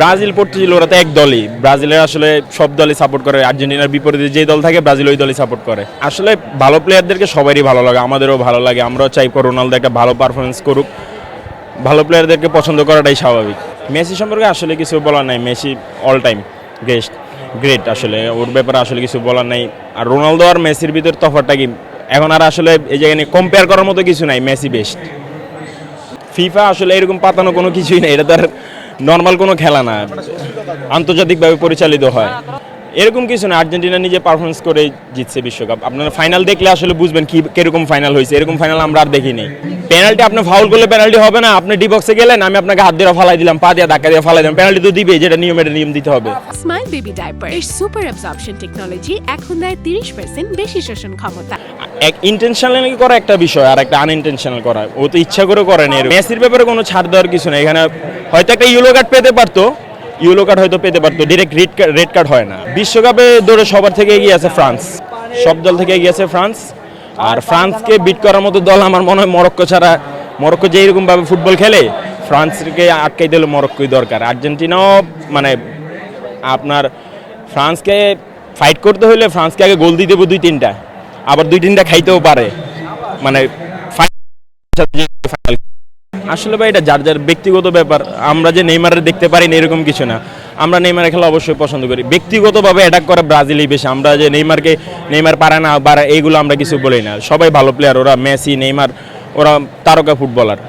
Brazil Portugal ওরা তো এক দলই, ব্রাজিলের আসলে সব দলই সাপোর্ট করে, আর্জেন্টিনার বিপরীতে যে দল থাকে ব্রাজিল ওই দলই সাপোর্ট করে। আসলে ভালো প্লেয়ারদেরকে সবারই ভালো লাগে, আমাদেরও ভালো লাগে, আমরাও চাই রোনালদো একটা ভালো পারফরমেন্স করুক, ভালো প্লেয়ারদেরকে পছন্দ করাটাই স্বাভাবিক। মেসি সম্পর্কে আসলে কিছু বলার নাই, মেসি অল টাইম গ্রেট, আসলে ওর ব্যাপারে আসলে কিছু বলার নাই। আর রোনালদো আর মেসির ভিতর তফাৎটা কি এখন আর আসলে এই জায়গায় নিয়ে কম্পেয়ার করার মতো কিছু নাই, মেসি বেস্ট। ফিফা আসলে এরকম পাতানো কোনো কিছুই নেই, এটা তার নর্মাল কোনো খেলা না, আন্তর্জাতিকভাবে পরিচালিত হয়, এরকম কিছু না। আর্জেন্টিনা নিজে পারফরমেন্স করে জিতছে বিশ্বকাপ, আপনারা ফাইনাল দেখলে আসলে বুঝবেন কি কিরকম ফাইনাল হয়েছে, এরকম ফাইনাল আমরা আর দেখিনি। পেনাল্টি আপনি ফাউল করলে পেনাল্টি হবে না, আপনি ডি বক্সে গেলেন, আমি আপনাকে হাত দিয়ে ফালাই দিলাম, পা দিয়ে ধাক্কা দিয়ে ফালাই দিলাম, পেনাল্টি তো দিবে, যেটা নিয়ম দিতে হবে। স্মাইল বেবি ডাইপার এর সুপার অ্যাবজর্পশন টেকনোলজি এখন দেয় 30% বেশি শোষণ ক্ষমতা। এক ইন্টেনশনালি করা একটা বিষয়, আর একটা আনইনটেনশনাল করা, ও তো ইচ্ছা করে করে না। মেসির ব্যাপারে কোনো ছাড় দেওয়ার কিছু নেই, এখানে হয়তো একটা ইয়েলো কার্ড পেতে পারতো, ডিরেক্ট রেড কার্ড হয় না। বিশ্বকাপে দৌড়ে সবার থেকে এগিয়ে আছে ফ্রান্স, সব দল থেকে এগিয়ে আছে ফ্রান্স। আর ফ্রান্সকে বিট করার মতো দল আমার মনে হয় মরক্কো ছাড়া, মরক্কো যে এরকমভাবে ফুটবল খেলে ফ্রান্সকে আটকাই দিলে মরক্কোই দরকার। আর্জেন্টিনাও মানে আপনার ফ্রান্সকে ফাইট করতে হলে ফ্রান্সকে আগে গোল দিয়ে দেবো 2-3টা, আবার 2-3টা খাইতেও পারে, মানে আসলে ভাই এটা যার যার ব্যক্তিগত ব্যাপার। আমরা যে নেইমারের দেখতে পারি না এরকম কিছু না, আমরা নেইমারের খেলা অবশ্যই পছন্দ করি, ব্যক্তিগতভাবে অ্যাটাক করে ব্রাজিলই বেশি। আমরা যে নেইমার পারে না এইগুলো আমরা কিছু বলি না, সবাই ভালো প্লেয়ার, ওরা মেসি নেইমার ওরা তারকা ফুটবলার।